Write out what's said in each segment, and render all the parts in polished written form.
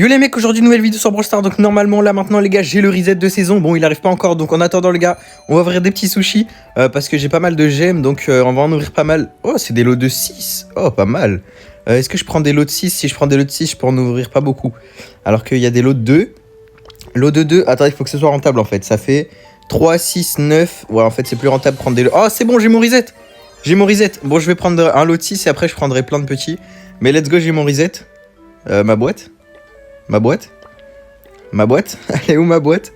Yo les mecs, aujourd'hui nouvelle vidéo sur Brawl Stars. Donc normalement là maintenant les gars j'ai le reset de saison. Bon il arrive pas encore, donc en attendant les gars on va ouvrir des petits sushis parce que j'ai pas mal de gemmes. Donc on va en ouvrir pas mal. Oh c'est des lots de 6. Oh pas mal. Est-ce que je prends des lots de 6? Si je prends des lots de 6 je peux en ouvrir pas beaucoup. Alors qu'il y a des lots de 2. Lot de 2, attends il faut que ce soit rentable en fait. Ça fait 3, 6, 9. Ouais en fait c'est plus rentable de prendre des lots. Oh c'est bon j'ai mon reset. J'ai mon reset. Bon je vais prendre un lot de 6 et après je prendrai plein de petits. Mais let's go, j'ai mon reset. Ma boîte. Ma boîte? Ma boîte? Elle est où ma boîte?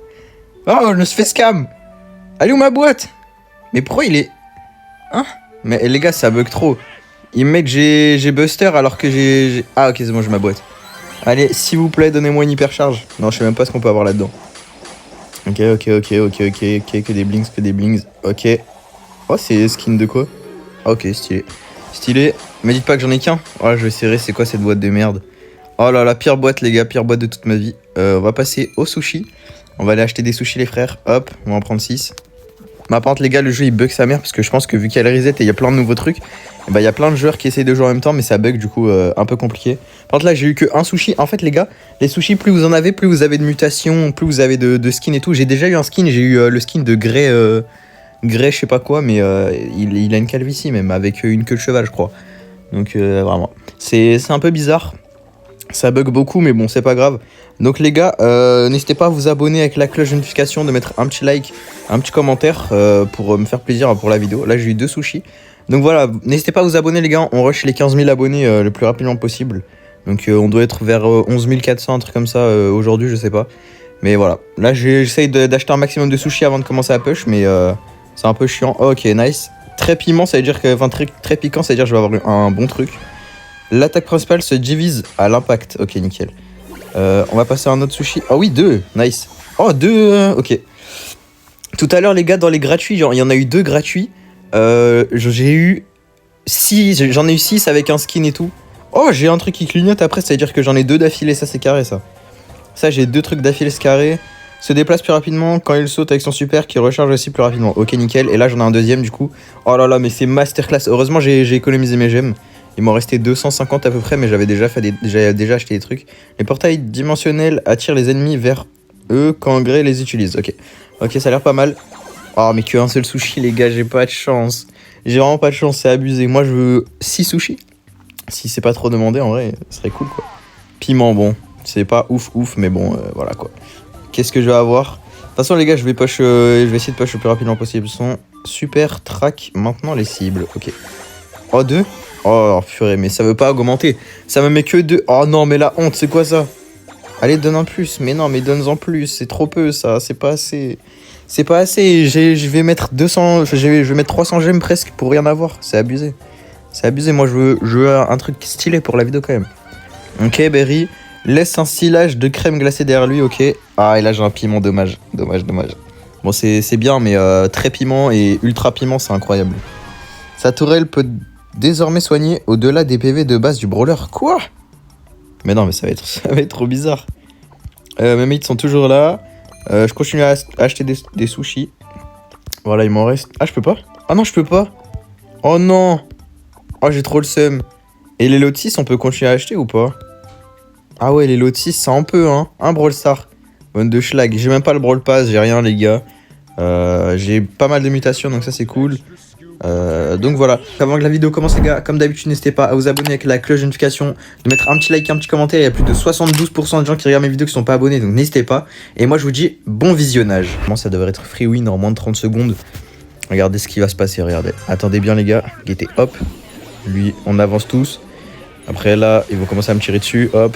Oh, je me suis fait scam! Elle est où ma boîte? Mais pourquoi il est... Hein? Mais les gars, ça bug trop. Il me met que j'ai Buster alors que j'ai... Ah ok, c'est bon, j'ai ma boîte. Allez, s'il vous plaît, donnez-moi une hypercharge. Non, je sais même pas ce qu'on peut avoir là-dedans. Ok, que des blings. Ok. Oh, c'est skin de quoi? Ok, stylé. Stylé. Mais dites pas que j'en ai qu'un. Oh, je vais serrer, c'est quoi cette boîte de merde? Oh là là, pire boîte les gars, pire boîte de toute ma vie. On va passer au sushi. On va aller acheter des sushis les frères. Hop, on va en prendre 6. Ma par contre les gars, le jeu il bug sa mère parce que je pense que vu qu'il y a le reset et il y a plein de nouveaux trucs, et bah il y a plein de joueurs qui essayent de jouer en même temps mais ça bug du coup un peu compliqué. Par contre là j'ai eu que un sushi. En fait les gars, les sushis plus vous en avez, plus vous avez de mutations, plus vous avez de skins et tout. J'ai déjà eu un skin, j'ai eu le skin de Grey, Grey je sais pas quoi, mais il a une calvitie même avec une queue de cheval je crois. Donc vraiment, c'est un peu bizarre. Ça bug beaucoup mais bon c'est pas grave. Donc les gars n'hésitez pas à vous abonner avec la cloche de notification, de mettre un petit like, un petit commentaire pour me faire plaisir pour la vidéo. Là j'ai eu 2 sushis. Donc voilà, n'hésitez pas à vous abonner les gars, on rush les 15 000 abonnés le plus rapidement possible. Donc on doit être vers 11 400, un truc comme ça aujourd'hui, je sais pas. Mais voilà, là j'essaye d'acheter un maximum de sushis avant de commencer à push mais c'est un peu chiant. Oh, ok nice, très piment ça veut dire que, enfin très piquant ça veut dire que je vais avoir un bon truc. L'attaque principale se divise à l'impact. Ok, nickel. On va passer à un autre sushi. Oh oui, 2. Nice. Oh, 2. Ok. Tout à l'heure, les gars, dans les gratuits, genre, il y en a eu 2 gratuits. J'ai eu 6. J'en ai eu 6 avec un skin et tout. Oh, j'ai un truc qui clignote après. Ça veut dire que j'en ai 2 d'affilée. Ça, c'est carré, ça. Ça, j'ai 2 trucs d'affilée, c'est carré. Se déplace plus rapidement quand il saute avec son super qui recharge aussi plus rapidement. Ok, nickel. Et là, j'en ai un deuxième, du coup. Oh là là, mais c'est masterclass. Heureusement, j'ai économisé mes gemmes. Il m'en restait 250 à peu près, mais j'avais déjà acheté des trucs. Les portails dimensionnels attirent les ennemis vers eux quand Grey les utilise. Ok, ok, ça a l'air pas mal. Oh, mais qu'un seul sushi, les gars, j'ai pas de chance. J'ai vraiment pas de chance, c'est abusé. Moi, je veux 6 sushis. Si c'est pas trop demandé, en vrai, ce serait cool, quoi. Piment, bon, c'est pas ouf, mais bon, voilà, quoi. Qu'est-ce que je vais avoir? De toute façon, les gars, je vais essayer de push le plus rapidement possible. Son super track maintenant les cibles. Ok. Oh, 2. Oh purée, mais ça veut pas augmenter. Ça me met que 2. Oh non, mais la honte, c'est quoi ça? Allez, donne un plus. Mais non, mais donne-en plus. C'est trop peu, ça. C'est pas assez. C'est pas assez. Je vais mettre 200. Je vais mettre 300 gemmes presque pour rien avoir. C'est abusé. C'est abusé. Moi, je veux un truc stylé pour la vidéo quand même. Ok, Berry. Laisse un stylage de crème glacée derrière lui. Ok. Ah, et là, j'ai un piment. Dommage. Bon, c'est bien, mais très piment et ultra piment, c'est incroyable. Sa tourelle peut désormais soigné au-delà des PV de base du brawler. Quoi? Mais non, mais ça va être trop bizarre. Mes mates sont toujours là. Je continue à acheter des sushis. Voilà, il m'en reste. Ah, je peux pas? Ah non, je peux pas. Oh non. Oh, j'ai trop le seum. Et les lots de 6, on peut continuer à acheter ou pas? Ah ouais, les lots de 6, ça en peut, hein. Un Brawl Star. Bonne de schlag. J'ai même pas le Brawl Pass, j'ai rien, les gars. J'ai pas mal de mutations, donc ça, c'est cool. Donc voilà, avant que la vidéo commence les gars, comme d'habitude n'hésitez pas à vous abonner avec la cloche de notification, de mettre un petit like, un petit commentaire. Il y a plus de 72% de gens qui regardent mes vidéos qui sont pas abonnés, donc n'hésitez pas. Et moi je vous dis bon visionnage. Comment ça devrait être free win en moins de 30 secondes. Regardez ce qui va se passer, regardez. Attendez bien les gars, guettez, hop. Lui, on avance tous. Après là, ils vont commencer à me tirer dessus, hop.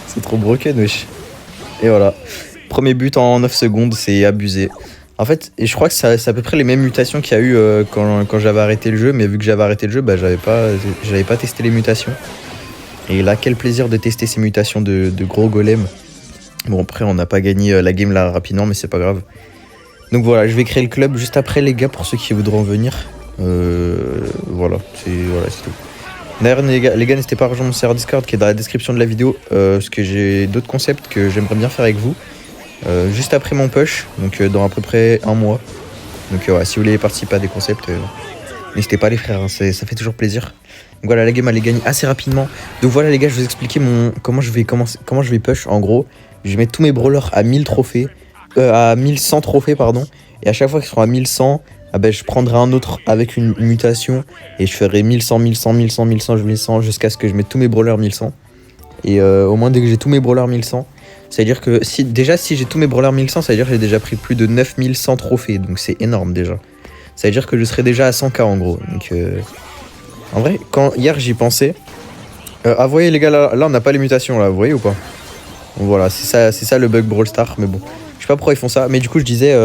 C'est trop broken wesh. Et voilà, premier but en 9 secondes, c'est abusé. En fait, et je crois que c'est à peu près les mêmes mutations qu'il y a eu quand j'avais arrêté le jeu. Mais vu que j'avais arrêté le jeu, bah, j'avais pas testé les mutations. Et là, quel plaisir de tester ces mutations de gros golems. Bon, après, on n'a pas gagné la game là rapidement, mais c'est pas grave. Donc voilà, je vais créer le club juste après, les gars, pour ceux qui voudront venir. Voilà, c'est tout. D'ailleurs, les gars, n'hésitez pas à rejoindre mon serveur Discord qui est dans la description de la vidéo. Parce que j'ai d'autres concepts que j'aimerais bien faire avec vous. Juste après mon push, donc dans à peu près un mois. Donc ouais, si vous voulez participer à des concepts, n'hésitez pas les frères, hein, ça fait toujours plaisir. voilà, la game elle est gagnée assez rapidement. Donc voilà les gars, je vais vous expliquer comment je vais push. En gros, je vais mettre tous mes brawlers à 1000 trophées, à 1100 trophées pardon. Et à chaque fois qu'ils seront à 1100, ah ben, je prendrai un autre avec une mutation et je ferai 1100, 1100, 1100, 1100, 1100 jusqu'à ce que je mette tous mes brawlers 1100. Et au moins dès que j'ai tous mes brawlers 1100, ça veut dire que si j'ai tous mes brawlers 1100, ça veut dire que j'ai déjà pris plus de 9100 trophées. Donc c'est énorme déjà. Ça veut dire que je serai déjà à 100k en gros. Donc en vrai, hier j'y pensais. Ah vous voyez les gars, là on n'a pas les mutations là, vous voyez ou pas? Donc, voilà, c'est ça le bug Brawl Star, mais bon. Je sais pas pourquoi ils font ça, mais du coup je disais,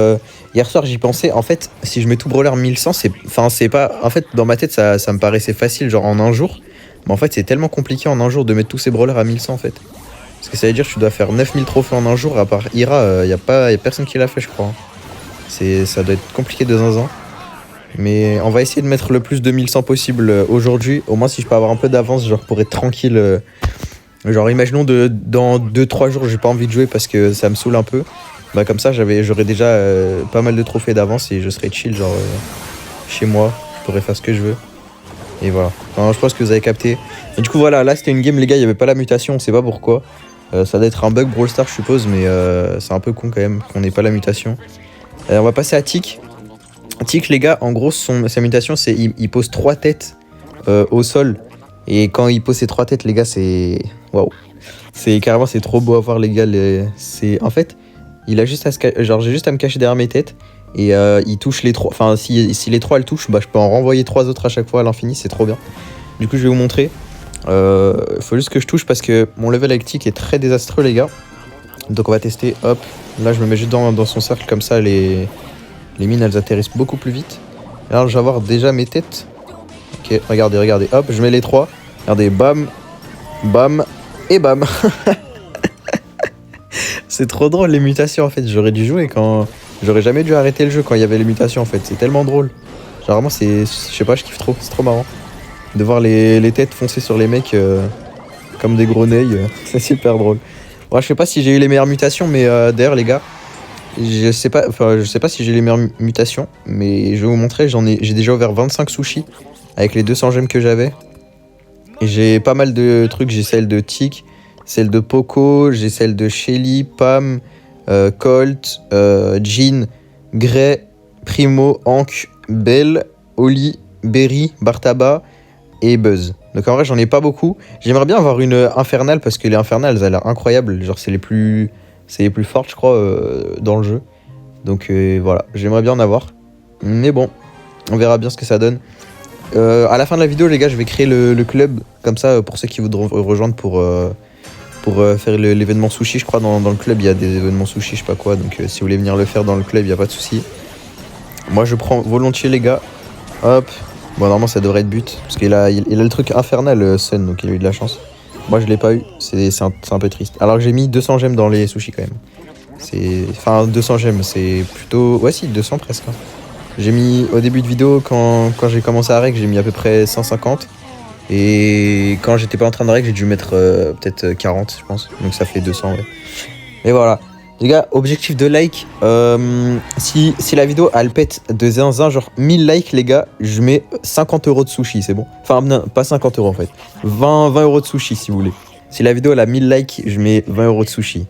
hier soir j'y pensais, en fait, si je mets tout brawler 1100, c'est pas... En fait, dans ma tête, ça me paraissait facile, genre en un jour. Mais en fait, c'est tellement compliqué en un jour de mettre tous ces brawlers à 1100 en fait. Parce que ça veut dire que tu dois faire 9000 trophées en un jour, à part Ira, y a personne qui l'a fait je crois. Ça doit être compliqué de zinzin. Mais on va essayer de mettre le plus de 1100 possible aujourd'hui. Au moins si je peux avoir un peu d'avance, genre pour être tranquille. Genre imaginons dans 2-3 jours j'ai pas envie de jouer parce que ça me saoule un peu. Bah comme ça j'aurais déjà pas mal de trophées d'avance et je serais chill genre chez moi. Je pourrais faire ce que je veux. Et voilà. Enfin, je pense que vous avez capté. Et du coup voilà, là c'était une game les gars, il n'y avait pas la mutation, on sait pas pourquoi. Ça doit être un bug Brawl Stars je suppose, mais c'est un peu con quand même qu'on n'ait pas la mutation. On va passer à Tick. Tick les gars, en gros sa mutation c'est il pose 3 têtes au sol. Et quand il pose ses 3 têtes les gars c'est... Waouh. Carrément c'est trop beau à voir les gars. En fait, il a juste genre j'ai juste à me cacher derrière mes têtes. Et il touche les 3. Enfin si les 3 elles touchent, bah je peux en renvoyer 3 autres à chaque fois à l'infini, c'est trop bien. Du coup je vais vous montrer. Faut juste que je touche parce que mon level avec Tick est très désastreux les gars. Donc on va tester, hop. Là je me mets juste dans son cercle comme ça, les mines elles atterrissent beaucoup plus vite. Et là je vais avoir déjà mes têtes. Ok, regardez, hop, je mets les 3. Regardez, bam, bam et bam. C'est trop drôle les mutations en fait, j'aurais dû jouer quand... J'aurais jamais dû arrêter le jeu quand il y avait les mutations en fait, c'est tellement drôle. Genre vraiment je sais pas, je kiffe trop, c'est trop marrant. De voir les têtes foncer sur les mecs comme des grenouilles, c'est super drôle. Ouais, je sais pas si j'ai eu les meilleures mutations, mais d'ailleurs les gars, je sais pas si j'ai les meilleures mutations, mais je vais vous montrer, j'ai déjà ouvert 25 sushis avec les 200 gemmes que j'avais. Et j'ai pas mal de trucs, j'ai celle de Tick, celle de Poco, j'ai celle de Shelly, Pam, Colt, Jean, Grey, Primo, Hank, Belle, Oli, Berry, Bartaba et Buzz. Donc en vrai j'en ai pas beaucoup. J'aimerais bien avoir une infernale parce que les infernales elles ont l'air incroyables. Genre c'est les plus fortes je crois dans le jeu. Donc voilà, j'aimerais bien en avoir. Mais bon, on verra bien ce que ça donne. À la fin de la vidéo les gars je vais créer le club. Comme ça pour ceux qui voudront rejoindre pour faire l'événement sushi. Je crois dans le club il y a des événements sushi je sais pas quoi. Donc si vous voulez venir le faire dans le club il n'y a pas de souci. Moi je prends volontiers les gars. Hop. Bon normalement ça devrait être but. Parce qu'il a le truc infernal Sun. Donc il a eu de la chance. Moi je l'ai pas eu. C'est un peu triste. Alors que j'ai mis 200 gemmes dans les sushis quand même. Enfin 200 gemmes c'est plutôt... Ouais si 200 presque. Hein. J'ai mis au début de vidéo quand j'ai commencé à règle j'ai mis à peu près 150. Et quand j'étais pas en train de règle j'ai dû mettre peut-être 40 je pense. Donc ça fait 200 ouais. Et voilà. Les gars, objectif de like, si la vidéo elle pète de zinzin, genre 1000 likes les gars, je mets 50 € de sushi, c'est bon. Enfin non, pas 50 € en fait, 20 € de sushi si vous voulez. Si la vidéo elle a 1000 likes, je mets 20 € de sushi.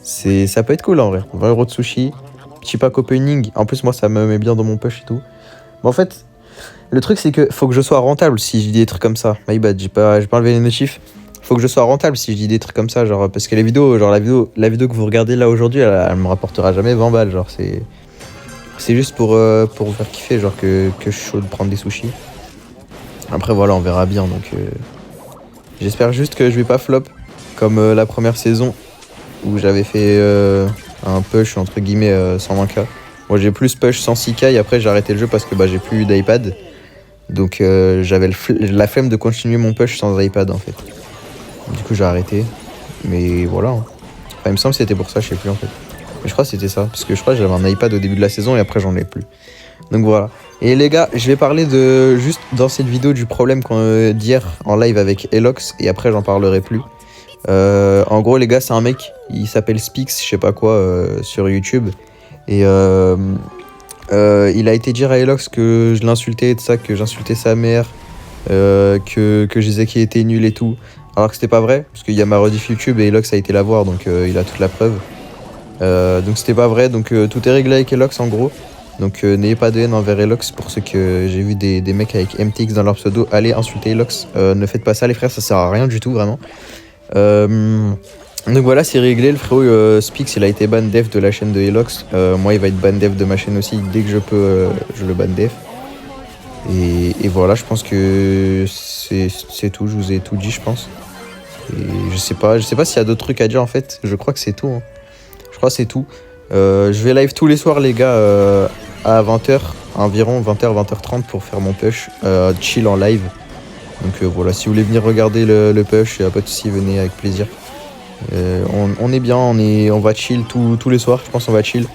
Ça peut être cool en vrai, 20 € de sushi, petit pack opening, en plus moi ça me met bien dans mon push et tout. Mais en fait, le truc c'est que faut que je sois rentable si je dis des trucs comme ça. My bad, j'ai pas enlevé les notifs. Faut que je sois rentable si je dis des trucs comme ça, genre parce que les vidéos, genre la vidéo que vous regardez là aujourd'hui, elle me rapportera jamais 20 balles, genre c'est juste pour vous faire kiffer, genre que je suis chaud de prendre des sushis. Après voilà, on verra bien, donc j'espère juste que je vais pas flop comme la première saison où j'avais fait un push entre guillemets 120k. Moi j'ai plus push 106k et après j'ai arrêté le jeu parce que bah j'ai plus d'iPad, donc j'avais la flemme de continuer mon push sans iPad en fait. Du coup j'ai arrêté, mais voilà. Enfin, il me semble que c'était pour ça, je sais plus en fait. Mais je crois que c'était ça, parce que je crois que j'avais un iPad au début de la saison et après j'en ai plus. Donc voilà. Et les gars, je vais parler juste dans cette vidéo du problème d'hier en live avec Elox et après j'en parlerai plus. En gros les gars, c'est un mec, il s'appelle Spix, je sais pas quoi, sur YouTube. Et il a été dire à Elox que je l'insultais et de ça, que j'insultais sa mère. que je disais qu'il était nul et tout. Alors que c'était pas vrai, parce qu'il y a ma rediff YouTube et Elox a été la voir, donc il a toute la preuve. Donc c'était pas vrai, donc tout est réglé avec Elox en gros. Donc n'ayez pas de haine envers Elox. Pour ceux que j'ai vu des mecs avec MTX dans leur pseudo, allez insulter Elox. Ne faites pas ça les frères, ça sert à rien du tout vraiment. Donc voilà, c'est réglé. Le frérot Spix, il a été ban def de la chaîne de Elox. Moi, il va être ban def de ma chaîne aussi. Dès que je peux, je le ban def. Et voilà, je pense que c'est tout. Je vous ai tout dit, je pense. Et je sais pas s'il y a d'autres trucs à dire en fait. Je crois que c'est tout. Hein. Je crois que c'est tout. Je vais live tous les soirs, les gars, à 20h, environ 20h, 20h30 pour faire mon push. Chill en live. Donc voilà, si vous voulez venir regarder le push, y a pas de soucis, venez avec plaisir. On est bien, on va chill tous les soirs, je pense on va chill.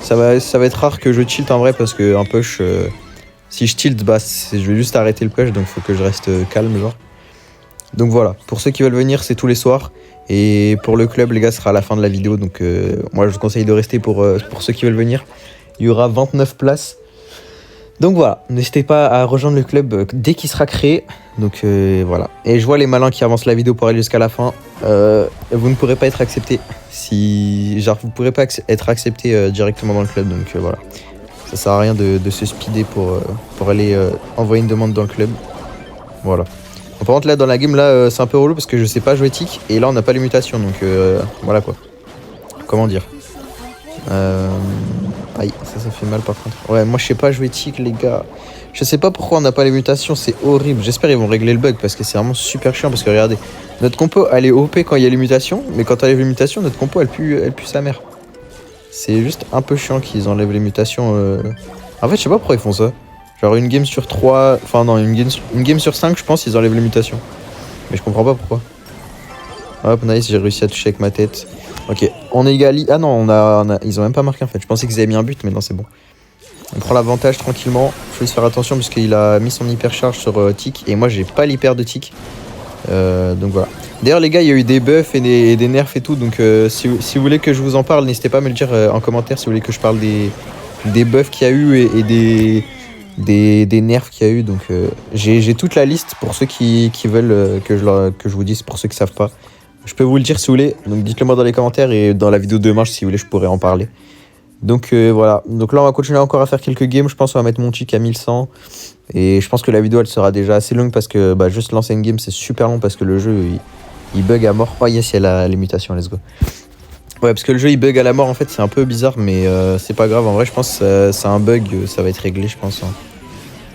Ça va être rare que je tilt en vrai parce que un push, si je tilt, bah, je vais juste arrêter le push, donc faut que je reste calme genre. Donc voilà, pour ceux qui veulent venir, c'est tous les soirs. Et pour le club, les gars, ce sera à la fin de la vidéo. Donc moi, je vous conseille de rester pour ceux qui veulent venir. Il y aura 29 places. Donc voilà, n'hésitez pas à rejoindre le club dès qu'il sera créé. Donc voilà. Et je vois les malins qui avancent la vidéo pour aller jusqu'à la fin. Vous ne pourrez pas être accepté. Vous ne pourrez pas être accepté directement dans le club. Donc voilà. Ça sert à rien de se speeder pour aller envoyer une demande dans le club. Voilà. Par contre là dans la game là c'est un peu relou parce que je sais pas jouer tic et là on n'a pas les mutations donc voilà quoi. Comment dire aïe ça fait mal par contre. Ouais moi je sais pas jouer tic les gars. Je sais pas pourquoi on n'a pas les mutations, c'est horrible. J'espère ils vont régler le bug parce que c'est vraiment super chiant parce que regardez, notre compo elle est OP quand il y a les mutations, mais quand on enlève les mutations notre compo elle pue sa mère. C'est juste un peu chiant qu'ils enlèvent les mutations. En fait je sais pas pourquoi ils font ça. Genre une game sur 3, enfin non, une game sur 5, je pense, ils enlèvent les mutations. Mais je comprends pas pourquoi. Hop, nice, j'ai réussi à toucher avec ma tête. Ok, on égalise. Ah non, ils ont même pas marqué en fait. Je pensais qu'ils avaient mis un but, mais non, c'est bon. On prend l'avantage tranquillement. Faut juste faire attention parce qu'il a mis son hyper charge sur tic. Et moi, j'ai pas l'hyper de tic. Donc voilà. D'ailleurs, les gars, il y a eu des buffs et des nerfs et tout. Donc si vous voulez que je vous en parle, n'hésitez pas à me le dire en commentaire si vous voulez que je parle des buffs qu'il y a eu et des nerfs qu'il y a eu. Donc j'ai toute la liste pour ceux qui veulent que je vous dise, pour ceux qui savent pas. Je peux vous le dire si vous voulez, donc dites-le moi dans les commentaires et dans la vidéo de demain si vous voulez je pourrais en parler. Donc voilà, donc là on va continuer encore à faire quelques games, je pense qu'on va mettre mon tic à 1100. Et je pense que la vidéo elle sera déjà assez longue parce que bah, juste lancer une game c'est super long parce que le jeu il bug à mort. Oh yes, il y a les mutations, let's go. Ouais, parce que le jeu il bug à la mort en fait, c'est un peu bizarre mais c'est pas grave. En vrai je pense que c'est un bug, ça va être réglé je pense. Hein.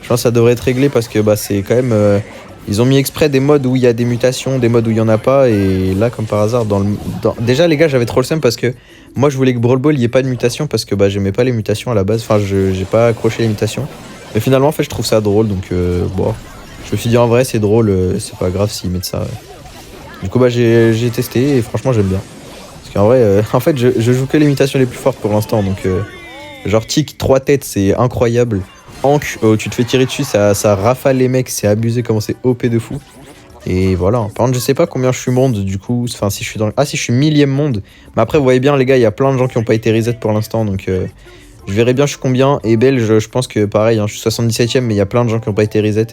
Je pense que ça devrait être réglé parce que bah, c'est quand même... ils ont mis exprès des modes où il y a des mutations, des modes où il n'y en a pas. Et là, comme par hasard, déjà les gars, j'avais trop le seum parce que moi, je voulais que Brawl Ball, il n'y ait pas de mutation parce que bah, j'aimais pas les mutations à la base. Enfin, j'ai pas accroché les mutations. Mais finalement, en fait, je trouve ça drôle. Donc, bon, je me suis dit, en vrai, c'est drôle. C'est pas grave s'ils mettent ça. Du coup, bah, j'ai testé et franchement, j'aime bien. Parce qu'en vrai, en fait, je joue que les mutations les plus fortes pour l'instant. Donc, genre, tic, 3 têtes, c'est incroyable. Hank, tu te fais tirer dessus, ça rafale les mecs, c'est abusé comment c'est OP de fou. Et voilà. Par contre, je sais pas combien je suis monde du coup. Enfin, si je suis dans. Ah, si je suis millième monde. Mais après, vous voyez bien, les gars, il y a plein de gens qui n'ont pas été reset pour l'instant. Donc, je verrai bien je suis combien. Et belge, je pense que pareil, hein, je suis 77ème, mais il y a plein de gens qui n'ont pas été reset.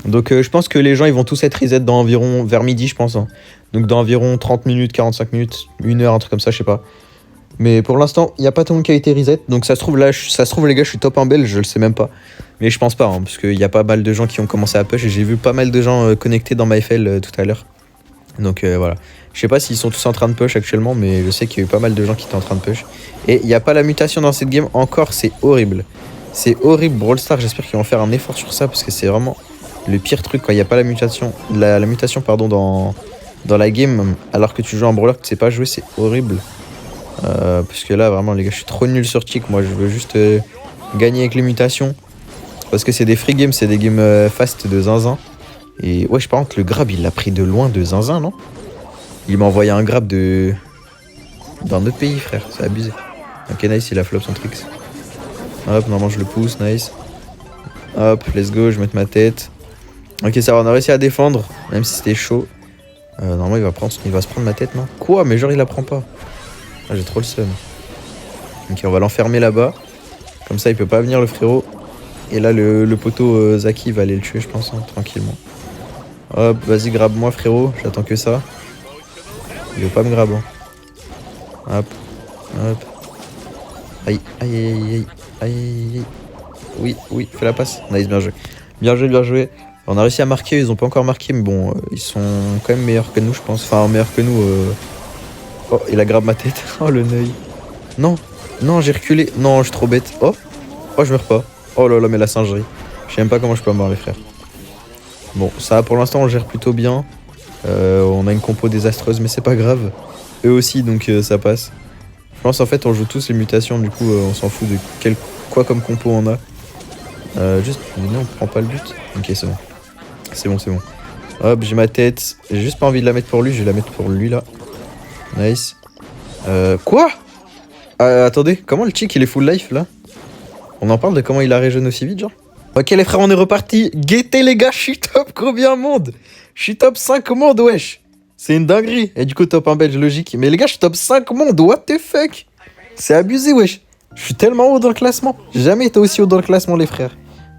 Donc, je pense que les gens, ils vont tous être reset dans environ. Vers midi, je pense. Hein. Donc, dans environ 30 minutes, 45 minutes, 1 heure, un truc comme ça, je sais pas. Mais pour l'instant, il n'y a pas tout le monde qui a été reset. Donc ça se trouve, là, les gars, je suis top 1 belge, je le sais même pas. Mais je pense pas, hein, parce qu'il y a pas mal de gens qui ont commencé à push. Et j'ai vu pas mal de gens connectés dans ma FL tout à l'heure. Donc voilà. Je sais pas s'ils sont tous en train de push actuellement, mais je sais qu'il y a eu pas mal de gens qui étaient en train de push. Et il n'y a pas la mutation dans cette game encore, c'est horrible. C'est horrible, Brawl Stars, j'espère qu'ils vont faire un effort sur ça, parce que c'est vraiment le pire truc quand il n'y a pas la mutation. La mutation, pardon, dans la game, alors que tu joues en brawler, que tu sais pas jouer, c'est horrible. Parce que là vraiment les gars je suis trop nul sur tic. Moi je veux juste gagner avec les mutations parce que c'est des free games, c'est des games fast de zinzin. Et ouais, par contre le grab il l'a pris de loin de zinzin, non? Il m'a envoyé un grab d'un autre pays frère, c'est abusé. Ok nice, il a flop son tricks. Hop, normalement je le pousse, nice. Hop, let's go, je vais mettre ma tête. Ok ça va, on a réussi à défendre même si c'était chaud. Normalement il va se prendre ma tête, non? Quoi? Mais genre il la prend pas. Ah, j'ai trop le seum. Ok, on va l'enfermer là-bas. Comme ça, il peut pas venir le frérot. Et là, le poteau Zaki va aller le tuer, je pense, hein, tranquillement. Hop, vas-y, grabe-moi, frérot. J'attends que ça. Il veut pas me grab. Hein. Hop, hop. Aïe, aïe, aïe, aïe, aïe, aïe. Oui, oui, fais la passe. Nice, bien joué. Bien joué, bien joué. On a réussi à marquer, ils ont pas encore marqué, mais bon, ils sont quand même meilleurs que nous, je pense. Enfin, meilleurs que nous. Oh, il a grab ma tête. Oh, le neuil. Non, non, j'ai reculé. Non, je suis trop bête. Oh, oh, je meurs pas. Oh là là, mais la singerie. Je sais même pas comment je peux mourir, les frères. Bon, ça, pour l'instant, on gère plutôt bien. On a une compo désastreuse, mais c'est pas grave. Eux aussi, donc ça passe. Je pense, en fait, on joue tous les mutations, du coup, on s'en fout de quoi comme compo on a. Juste, non, on prend pas le but. Ok, c'est bon. C'est bon, c'est bon. Hop, j'ai ma tête. J'ai juste pas envie de la mettre pour lui, je vais la mettre pour lui, là. Nice. Quoi? Attendez, comment le chick il est full life là? On en parle de comment il a régéné aussi vite, genre? Ok les frères, on est reparti. Guettez les gars, je suis top combien monde? Je suis top 5 monde, wesh. C'est une dinguerie. Et du coup, top 1 belge, logique. Mais les gars, je suis top 5 monde, what the fuck? C'est abusé, wesh. Je suis tellement haut dans le classement. J'ai jamais été aussi haut dans le classement, les frères.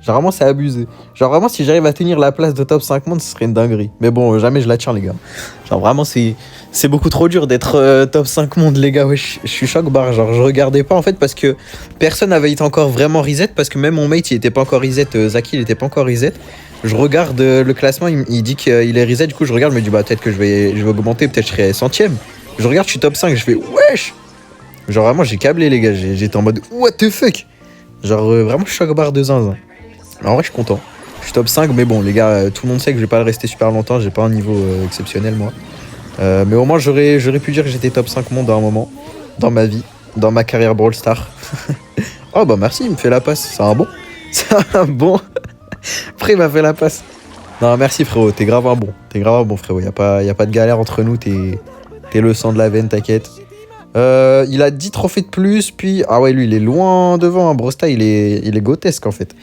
Genre vraiment, c'est abusé. Genre vraiment, si j'arrive à tenir la place de top 5 monde, ce serait une dinguerie. Mais bon, jamais je la tiens, les gars. Genre vraiment, c'est beaucoup trop dur d'être top 5 monde, les gars. Ouais, je suis choc barre. Genre, je regardais pas en fait parce que personne n'avait été encore vraiment reset. Parce que même mon mate, il était pas encore reset. Zaki, il était pas encore reset. Je regarde le classement, il dit qu'il est reset. Du coup, je regarde, je me dis, bah peut-être que je vais augmenter. Peut-être que je serai centième. Je regarde, je suis top 5. Je fais, wesh. Genre vraiment, j'ai câblé, les gars. J'étais en mode, what the fuck. Genre vraiment, choc barre de zinzin. En vrai, je suis content. Je suis top 5, mais bon, les gars, tout le monde sait que je vais pas le rester super longtemps. J'ai pas un niveau exceptionnel, moi. Mais au moins, j'aurais pu dire que j'étais top 5 monde à un moment. Dans ma vie. Dans ma carrière Brawl Star. Oh, bah merci, il me fait la passe. C'est un bon. C'est un bon. Après, il m'a fait la passe. Non, merci, frérot. T'es grave un bon. T'es grave un bon, frérot. Y a pas de galère entre nous. T'es le sang de la veine, t'inquiète. Il a 10 trophées de plus. Puis, ah ouais, lui, il est loin devant. Hein. Brosta, il est grotesque, en fait.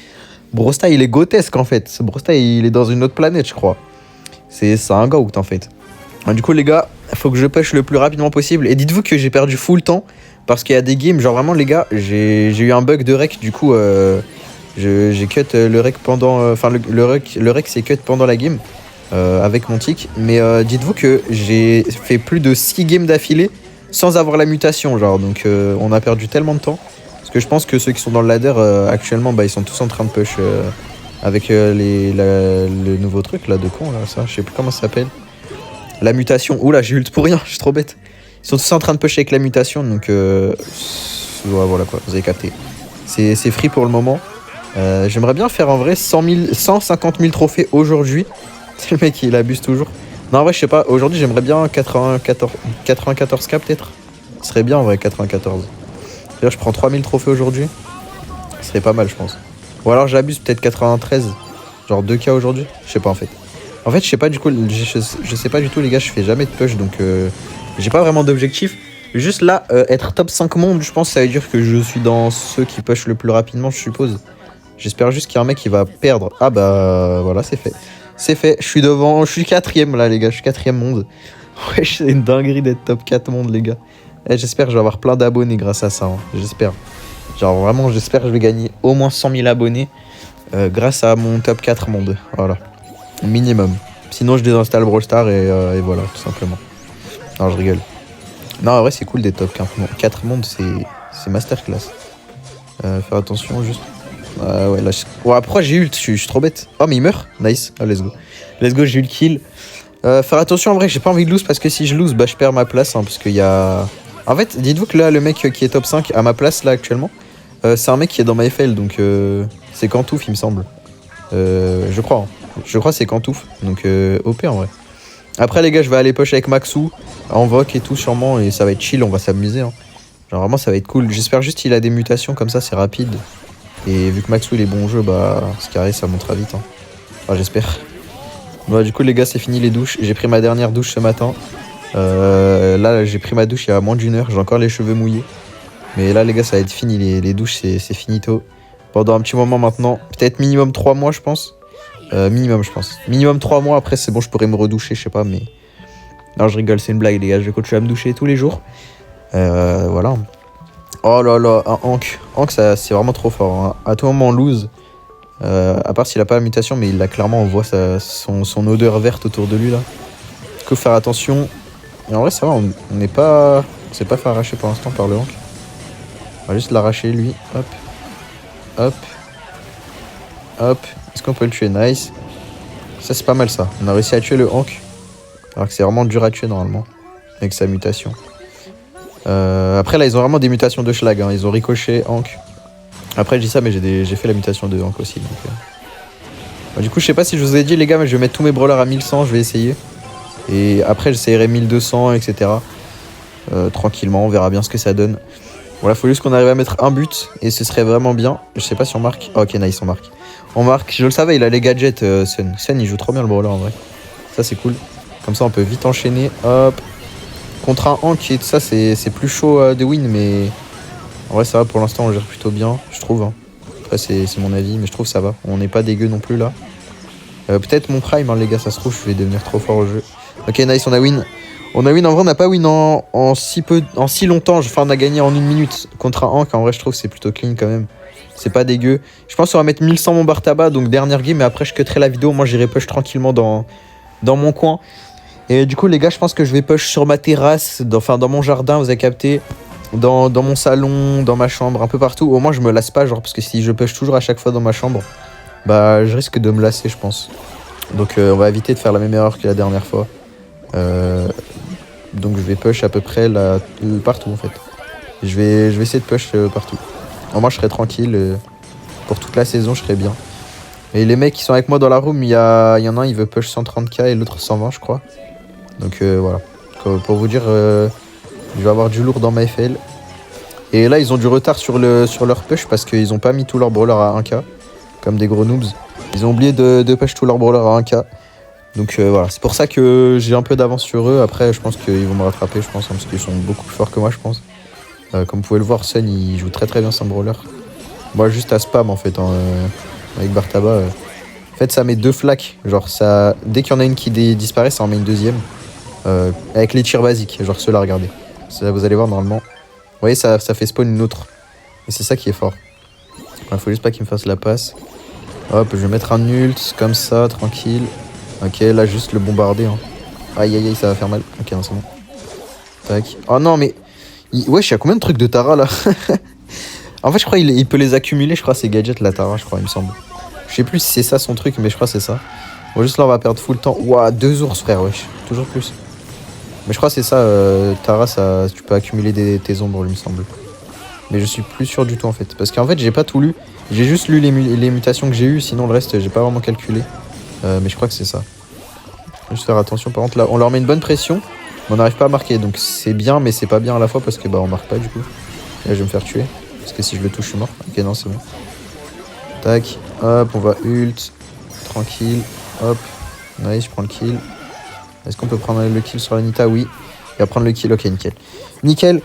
Brosta, il est grotesque en fait. Brosta, il est dans une autre planète, je crois. C'est un goat en fait. Du coup, les gars, il faut que je push le plus rapidement possible. Et dites-vous que j'ai perdu full temps. Parce qu'il y a des games, genre vraiment, les gars, j'ai eu un bug de rec. Du coup, j'ai cut le rec pendant. Enfin, le rec c'est cut pendant la game. Avec mon tic. Mais dites-vous que j'ai fait plus de 6 games d'affilée sans avoir la mutation. Genre, donc on a perdu tellement de temps. Parce que je pense que ceux qui sont dans le ladder actuellement, bah, ils sont tous en train de push avec le nouveau truc là de con là, ça, je sais plus comment ça s'appelle. La mutation. Oula, j'ai ult pour rien, je suis trop bête. Ils sont tous en train de push avec la mutation, donc voilà quoi, vous avez capté. C'est free pour le moment. J'aimerais bien faire en vrai 150 000 trophées aujourd'hui. Le mec il abuse toujours. Non en vrai je sais pas, aujourd'hui j'aimerais bien 94K peut-être. Ce serait bien en vrai 94. D'ailleurs, je prends 3000 trophées aujourd'hui. Ce serait pas mal, je pense. Ou alors j'abuse, peut-être 93. Genre 2K aujourd'hui. Je sais pas en fait. En fait, je sais pas du coup. Je sais pas du tout, les gars. Je fais jamais de push. Donc, j'ai pas vraiment d'objectif. Juste là, être top 5 monde, je pense que ça veut dire que je suis dans ceux qui push le plus rapidement, je suppose. J'espère juste qu'il y a un mec qui va perdre. Ah bah voilà, c'est fait. C'est fait. Je suis devant. Je suis 4ème là, les gars. Je suis 4ème monde. Ouais, c'est une dinguerie d'être top 4 monde, les gars. Et j'espère que je vais avoir plein d'abonnés grâce à ça. Hein. J'espère. Genre vraiment, j'espère que je vais gagner au moins 100 000 abonnés grâce à mon top 4 monde. Voilà. Minimum. Sinon, je désinstalle Brawl Stars et voilà, tout simplement. Non, je rigole. Non, en vrai, c'est cool des top 4 mondes, c'est masterclass. Faire attention, juste. Ouais, là, ouais, après, j'ai ult, je suis trop bête. Oh, mais il meurt. Nice. Ah, let's go. Let's go, j'ai eu le kill. Faire attention, en vrai, j'ai pas envie de lose parce que si je lose, bah, je perds ma place. Hein, parce qu'il y a. En fait, dites-vous que là, le mec qui est top 5 à ma place, là, actuellement, c'est un mec qui est dans ma FL. Donc, c'est Kantouf, il me semble. Je crois. Hein. Je crois que c'est Kantouf. Donc, OP en vrai. Après, les gars, je vais aller push avec Maxou, Invoque et tout, sûrement. Et ça va être chill, on va s'amuser. Hein. Genre, vraiment, ça va être cool. J'espère juste qu'il a des mutations, comme ça, c'est rapide. Et vu que Maxou, il est bon au jeu, bah, ce carré, ça montera vite. Hein. Enfin, j'espère. Bah, du coup, les gars, c'est fini les douches. J'ai pris ma dernière douche ce matin. Là, j'ai pris ma douche il y a moins d'1 heure. J'ai encore les cheveux mouillés. Mais là, les gars, ça va être fini. Les douches, c'est finito. Pendant un petit moment maintenant. Peut-être minimum 3 mois, je pense. Minimum, je pense. Minimum 3 mois. Après, c'est bon, je pourrais me redoucher, je sais pas. Mais non, je rigole, c'est une blague, les gars. Je vais continuer à me doucher tous les jours. Voilà. Oh là là, un Hank. Hank, c'est vraiment trop fort. Hein. À tout moment, on lose. À part s'il a pas la mutation, mais il a clairement, on voit son odeur verte autour de lui là. Du coup, faire attention. Et en vrai, ça va, on n'est pas. On s'est pas fait arracher pour l'instant par le Hank. On va juste l'arracher lui. Hop. Hop. Hop. Est-ce qu'on peut le tuer? Nice. Ça, c'est pas mal ça. On a réussi à tuer le Hank. Alors que c'est vraiment dur à tuer normalement. Avec sa mutation. Après, là, ils ont vraiment des mutations de schlag. Hein. Ils ont ricochet, Hank. Après, je dis ça, mais j'ai fait la mutation de Hank aussi. Donc, du coup, je sais pas si je vous ai dit, les gars, mais je vais mettre tous mes brawlers à 1100. Je vais essayer. Et après, j'essayerai 1200, etc. Tranquillement, on verra bien ce que ça donne. Voilà, faut juste qu'on arrive à mettre un but. Et ce serait vraiment bien. Je sais pas si on marque. Oh, ok, nice, on marque. On marque. Je le savais, il a les gadgets, Sun. Sun, il joue trop bien le brawler en vrai. Ça, c'est cool. Comme ça, on peut vite enchaîner. Hop. Contre un Hank, et ça, c'est plus chaud de win, mais en vrai, ça va pour l'instant, on le gère plutôt bien, je trouve. Hein. Après, c'est mon avis, mais je trouve que ça va. On n'est pas dégueu non plus là. Peut-être mon prime, hein, les gars, ça se trouve, je vais devenir trop fort au jeu. Ok, nice, on a win. On a win, en vrai, on n'a pas win en si longtemps. Enfin, on a gagné en 1 minute contre un Hank. En vrai, je trouve que c'est plutôt clean quand même. C'est pas dégueu. Je pense qu'on va mettre 1100 mon bar tabac, donc dernière game, et après, je cutterai la vidéo. Moi, j'irai push tranquillement dans mon coin. Et du coup, les gars, je pense que je vais push sur ma terrasse, dans mon jardin, vous avez capté, dans mon salon, dans ma chambre, un peu partout. Au moins, je me lasse pas, genre, parce que si je push toujours à chaque fois dans ma chambre, bah, je risque de me lasser, je pense. Donc, on va éviter de faire la même erreur que la dernière fois. Donc, je vais push à peu près partout, en fait. Je vais essayer de push partout. Au moins, je serai tranquille. Pour toute la saison, je serai bien. Et les mecs qui sont avec moi dans la room, il y en a un, il veut push 130k et l'autre 120, je crois. Donc voilà, pour vous dire, je vais avoir du lourd dans ma FL. Et là, ils ont du retard sur leur push parce qu'ils ont pas mis tous leurs brawlers à 1k, comme des gros noobs. Ils ont oublié de push tous leurs brawlers à 1k. Donc voilà, c'est pour ça que j'ai un peu d'avance sur eux. Après, je pense qu'ils vont me rattraper, je pense, hein, parce qu'ils sont beaucoup plus forts que moi, je pense. Comme vous pouvez le voir, Sun, il joue très très bien son brawler. Moi, juste à spam, en fait, hein, avec Bartaba. En fait, ça met 2 flaques. Genre, ça, dès qu'il y en a une qui disparaît, ça en met une deuxième. Avec les tirs basiques, genre ceux-là, regardez. Ça, vous allez voir normalement. Vous voyez, ça fait spawn une autre. Et c'est ça qui est fort. Il faut juste pas qu'il me fasse la passe. Hop, je vais mettre un ult, comme ça, tranquille. Ok, là, juste le bombarder. Hein. Aïe, aïe, aïe, ça va faire mal. Ok, non, c'est bon. Tac. Oh non, mais... Wesh, il y a combien de trucs de Tara, là? En fait, je crois qu'il peut les accumuler, je crois, ces gadgets, la Tara, je crois, il me semble. Je sais plus si c'est ça son truc, mais je crois que c'est ça. Bon, juste là, on va perdre full temps. Ouah, 2 ours, frère, wesh. Toujours plus. Mais je crois que c'est ça, Tara, ça, tu peux accumuler tes ombres, il me semble. Mais je suis plus sûr du tout, en fait. Parce qu'en fait, j'ai pas tout lu. J'ai juste lu les mutations que j'ai eues, sinon le reste, j'ai pas vraiment calculé. Mais je crois que c'est ça. Juste faire attention. Par contre, là, on leur met une bonne pression, mais on n'arrive pas à marquer. Donc c'est bien, mais c'est pas bien à la fois parce que bah on marque pas, du coup. Et là, je vais me faire tuer. Parce que si je le touche, je suis mort. Ok, non, c'est bon. Tac. Hop, on va ult. Tranquille. Hop. Nice, je prends le kill. Est-ce qu'on peut prendre le kill sur la Nita? Oui. Il va prendre le kill. Ok, nickel. Nickel.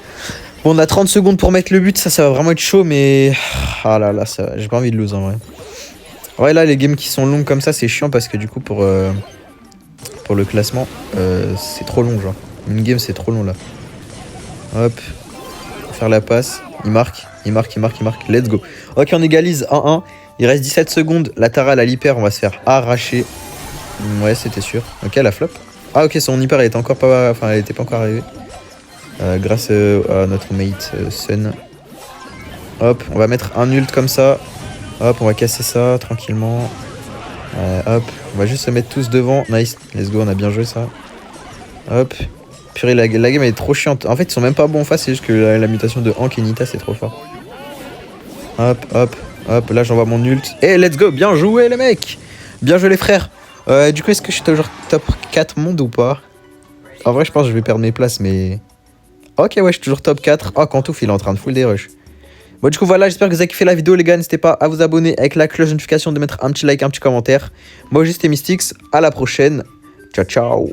Bon, on a 30 secondes pour mettre le but. Ça va vraiment être chaud, mais... Ah là là, j'ai pas envie de lose, en vrai. Ouais, là, les games qui sont longues comme ça, c'est chiant parce que du coup, pour le classement, c'est trop long, genre. Une game, c'est trop long, là. Hop. Faire la passe. Il marque. Let's go. Ok, on égalise 1-1. Il reste 17 secondes. La Tara, elle a l'hyper. On va se faire arracher. Ouais, c'était sûr. Ok, la flop. Ah, ok, son hyper, elle était encore pas... Enfin, elle était pas encore arrivée. Grâce à notre mate Sun. Hop, on va mettre un ult comme ça. Hop, on va casser ça tranquillement. Hop, on va juste se mettre tous devant. Nice, let's go, on a bien joué ça. Hop. Purée, la game elle est trop chiante. En fait, ils sont même pas bons en face, c'est juste que la mutation de Hank et Nita, c'est trop fort. Hop, hop, hop, là j'envoie mon ult. Et let's go, bien joué les mecs. Bien joué les frères. Du coup, est-ce que je suis toujours top 4 monde ou pas? En vrai, je pense que je vais perdre mes places, mais... Ok, ouais, je suis toujours top 4. Oh, Kantouf, il est en train de full des rush. Bon, du coup, voilà, j'espère que vous avez kiffé la vidéo, les gars. N'hésitez pas à vous abonner avec la cloche de notification, de mettre un petit like, un petit commentaire. Moi, c'était Mystics. À la prochaine. Ciao, ciao.